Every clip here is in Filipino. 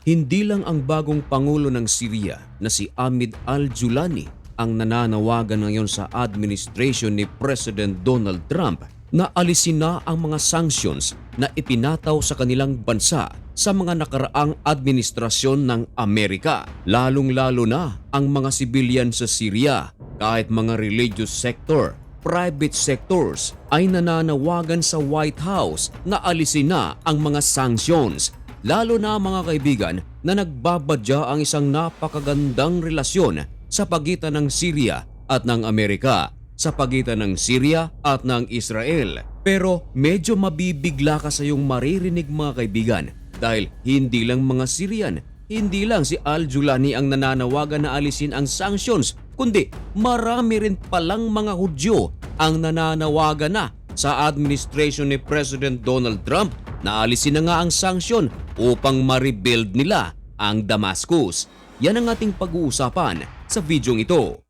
Hindi lang ang bagong Pangulo ng Syria na si Ahmed al-Julani ang nananawagan ngayon sa administration ni President Donald Trump na alisin na ang mga sanctions na ipinataw sa kanilang bansa sa mga nakaraang administrasyon ng Amerika. Lalong-lalo na ang mga sibilyan sa Syria, kahit mga religious sector, private sectors ay nananawagan sa White House na alisin na ang mga sanctions. Lalo na mga kaibigan na nagbabadya ang isang napakagandang relasyon sa pagitan ng Syria at ng Amerika, sa pagitan ng Syria at ng Israel. Pero medyo mabibigla ka sa iyong maririnig mga kaibigan dahil hindi lang mga Syrian, hindi lang si al-Julani ang nananawagan na alisin ang sanctions, kundi marami rin palang mga Hudyo ang nananawagan na sa administration ni President Donald Trump na alisin na nga ang sanksyon upang ma-rebuild nila ang Damascus. Yan ang ating pag-uusapan sa videong ito.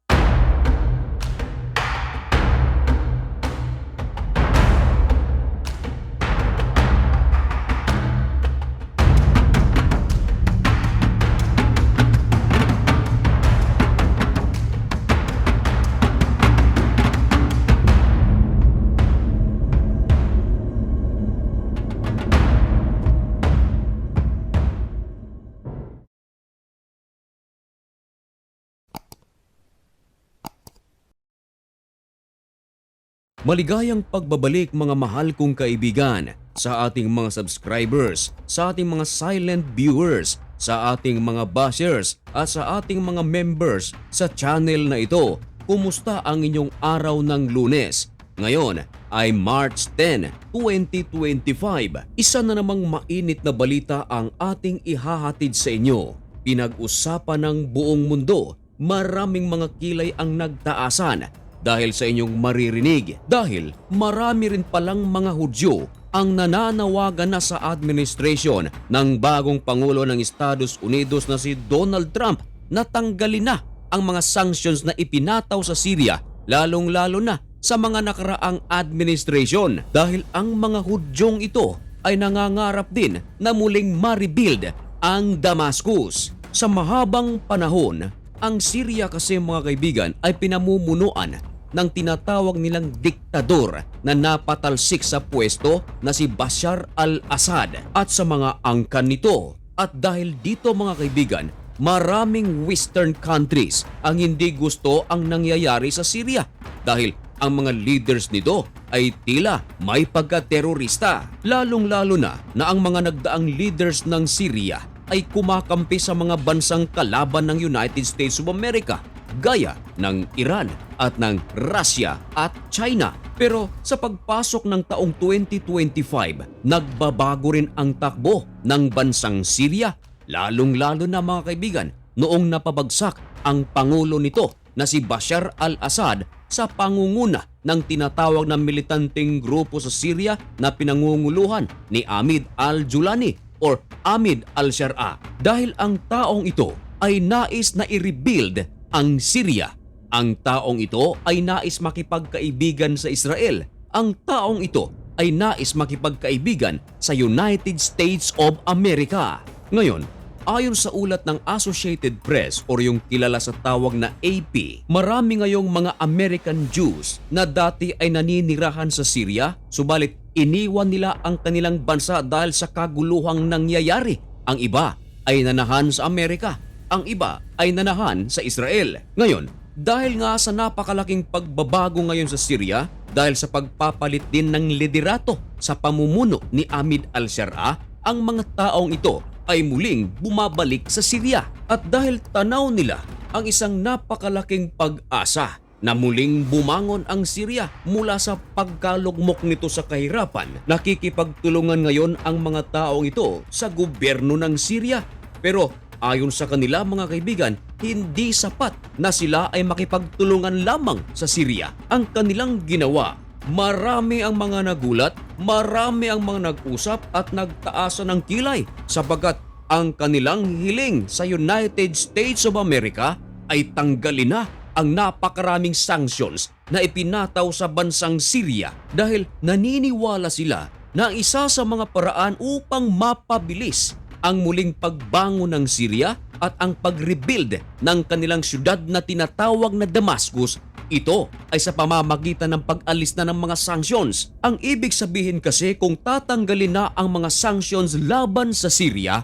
Maligayang pagbabalik mga mahal kong kaibigan sa ating mga subscribers, sa ating mga silent viewers, sa ating mga bashers at sa ating mga members sa channel na ito. Kumusta ang inyong araw ng Lunes? Ngayon ay March 10, 2025. Isa na namang mainit na balita ang ating ihahatid sa inyo. Pinag-usapan ng buong mundo, maraming mga kilay ang nagtaasan dahil sa inyong maririnig, dahil marami rin palang mga Hudyo ang nananawagan na sa administration ng bagong Pangulo ng Estados Unidos na si Donald Trump na tanggalin na ang mga sanctions na ipinataw sa Syria, lalong-lalo na sa mga nakaraang administration, dahil ang mga Hudyong ito ay nangangarap din na muling ma-rebuild ang Damascus. Sa mahabang panahon, ang Syria kasi mga kaibigan ay pinamumunuan ng tinatawag nilang diktador na napatalsik sa pwesto na si Bashar al-Assad at sa mga angkan nito. At dahil dito mga kaibigan, maraming Western countries ang hindi gusto ang nangyayari sa Syria dahil ang mga leaders nito ay tila may pagka-terorista. Lalong-lalo na ang mga nagdaang leaders ng Syria ay kumakampi sa mga bansang kalaban ng United States of America, gaya ng Iran at ng Russia at China. Pero sa pagpasok ng taong 2025, nagbabago rin ang takbo ng bansang Syria, lalong-lalo na mga kaibigan noong napabagsak ang pangulo nito na si Bashar al-Assad sa pangunguna ng tinatawag na militanteng grupo sa Syria na pinangunguluhan ni Ahmed al-Julani or Ahmed al-Sharaa, dahil ang taong ito ay nais na i-rebuild ang Syria. Ang taong ito ay nais makipagkaibigan sa Israel. Ang taong ito ay nais makipagkaibigan sa United States of America. Ngayon, ayon sa ulat ng Associated Press o yung kilala sa tawag na AP, marami ngayong mga American Jews na dati ay naninirahan sa Syria, subalit iniwan nila ang kanilang bansa dahil sa kaguluhang nangyayari. Ang iba ay nanahan sa Amerika, ang iba ay nanahan sa Israel. Ngayon, dahil nga sa napakalaking pagbabago ngayon sa Syria, dahil sa pagpapalit din ng liderato sa pamumuno ni Ahmed al-Sharaa, ang mga taong ito ay muling bumabalik sa Syria. At dahil tanaw nila ang isang napakalaking pag-asa na muling bumangon ang Syria mula sa pagkalugmok nito sa kahirapan, nakikipagtulungan ngayon ang mga taong ito sa gobyerno ng Syria. Pero ayon sa kanila mga kaibigan, hindi sapat na sila ay makipagtulungan lamang sa Syria. Ang kanilang ginawa, marami ang mga nagulat, marami ang mga nag-usap at nagtaasan ng kilay sapagkat ang kanilang hiling sa United States of America ay tanggalin na ang napakaraming sanctions na ipinataw sa bansang Syria dahil naniniwala sila na isa sa mga paraan upang mapabilis ang muling pagbangon ng Syria at ang pag-rebuild ng kanilang syudad na tinatawag na Damascus. Ito ay sa pamamagitan ng pag-alis na ng mga sanctions. Ang ibig sabihin kasi kung tatanggalin na ang mga sanctions laban sa Syria,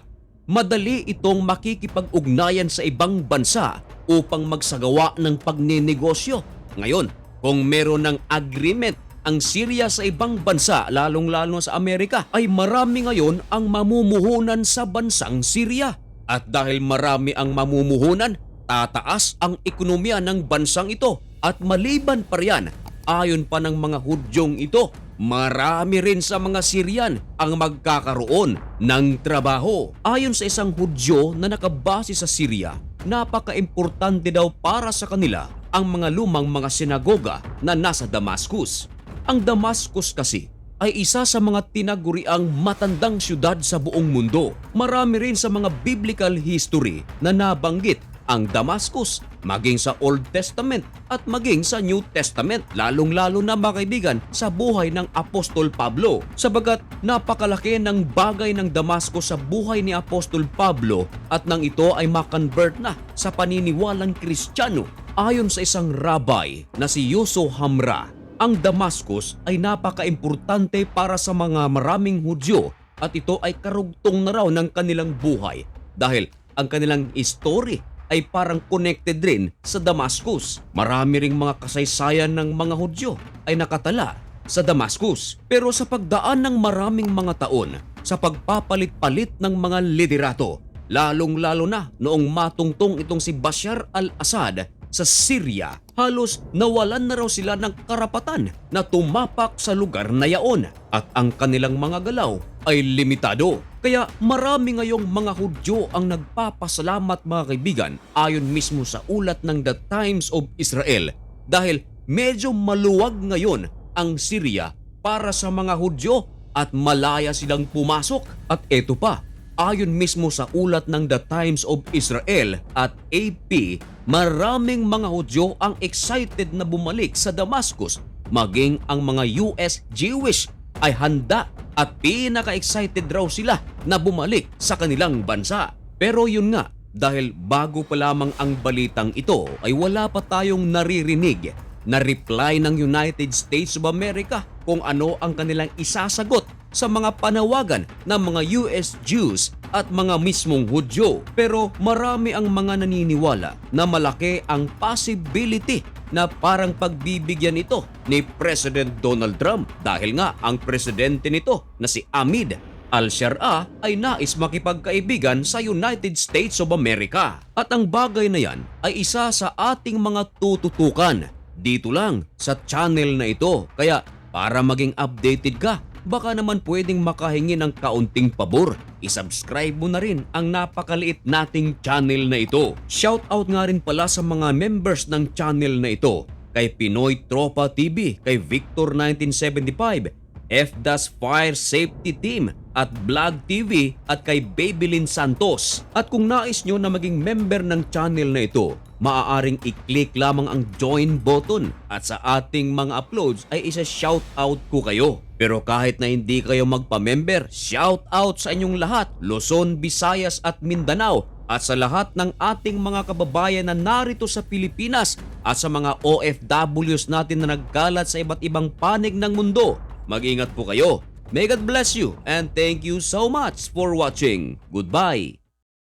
madali itong makikipag-ugnayan sa ibang bansa upang magsagawa ng pagnenegosyo. Ngayon, kung meron ng agreement ang Syria sa ibang bansa, lalong-lalo sa Amerika, ay marami ngayon ang mamumuhunan sa bansang Syria. At dahil marami ang mamumuhunan, tataas ang ekonomiya ng bansang ito. At maliban pa riyan, ayon pa ng mga Hudyong ito, marami rin sa mga Syrian ang magkakaroon ng trabaho. Ayon sa isang Hudyo na nakabase sa Syria, napaka-importante daw para sa kanila ang mga lumang mga sinagoga na nasa Damascus. Ang Damascus kasi ay isa sa mga tinaguriang matandang syudad sa buong mundo. Marami rin sa mga biblical history na nabanggit ang Damascus, maging sa Old Testament at maging sa New Testament, lalong-lalo na mga kaibigan sa buhay ng Apostol Pablo. Sabagat napakalaki ng bagay ng Damascus sa buhay ni Apostol Pablo at nang ito ay makonvert na sa paniniwalang Kristiyano. Ayon sa isang rabbi na si Yuso Hamra, ang Damascus ay napaka-importante para sa mga maraming Hudyo at ito ay karugtong na raw ng kanilang buhay dahil ang kanilang story ay parang connected rin sa Damascus. Marami ring mga kasaysayan ng mga Hudyo ay nakatala sa Damascus. Pero sa pagdaan ng maraming mga taon, sa pagpapalit-palit ng mga liderato, lalong-lalo na noong matungtong itong si Bashar al-Assad sa Syria, halos nawalan na raw sila ng karapatan na tumapak sa lugar na yaon at ang kanilang mga galaw ay limitado. Kaya marami ngayong mga Hudyo ang nagpapasalamat mga kaibigan ayon mismo sa ulat ng The Times of Israel dahil medyo maluwag ngayon ang Syria para sa mga Hudyo at malaya silang pumasok. At eto pa, ayon mismo sa ulat ng The Times of Israel at AP, maraming mga Hudyo ang excited na bumalik sa Damascus, maging ang mga US Jewish ay handa at pinaka-excited raw sila na bumalik sa kanilang bansa. Pero yun nga, dahil bago pa lamang ang balitang ito ay wala pa tayong naririnig na reply ng United States of America kung ano ang kanilang isasagot sa mga panawagan ng mga US Jews at mga mismong Hudyo. Pero marami ang mga naniniwala na malaki ang possibility na parang pagbibigyan ito ni President Donald Trump dahil nga ang presidente nito na si Ahmed al-Sharia ay nais makipagkaibigan sa United States of America. At ang bagay na yan ay isa sa ating mga tututukan dito lang sa channel na ito. Kaya para maging updated ka, baka naman pwedeng makahingi ng kaunting pabor. I-subscribe mo na rin ang napakaliit nating channel na ito. Shoutout nga rin pala sa mga members ng channel na ito. Kay Pinoy Tropa TV, kay Victor 1975, FDAS Fire Safety Team at Vlog TV at kay Babylin Santos. At kung nais nyo na maging member ng channel na ito, maaaring i-click lamang ang join button at sa ating mga uploads ay isa-shoutout ko kayo. Pero kahit na hindi kayo magpa-member, shoutout sa inyong lahat, Luzon, Visayas at Mindanao at sa lahat ng ating mga kababayan na narito sa Pilipinas at sa mga OFWs natin na nagkalat sa iba't ibang panig ng mundo. Mag-ingat po kayo. May God bless you and thank you so much for watching. Goodbye.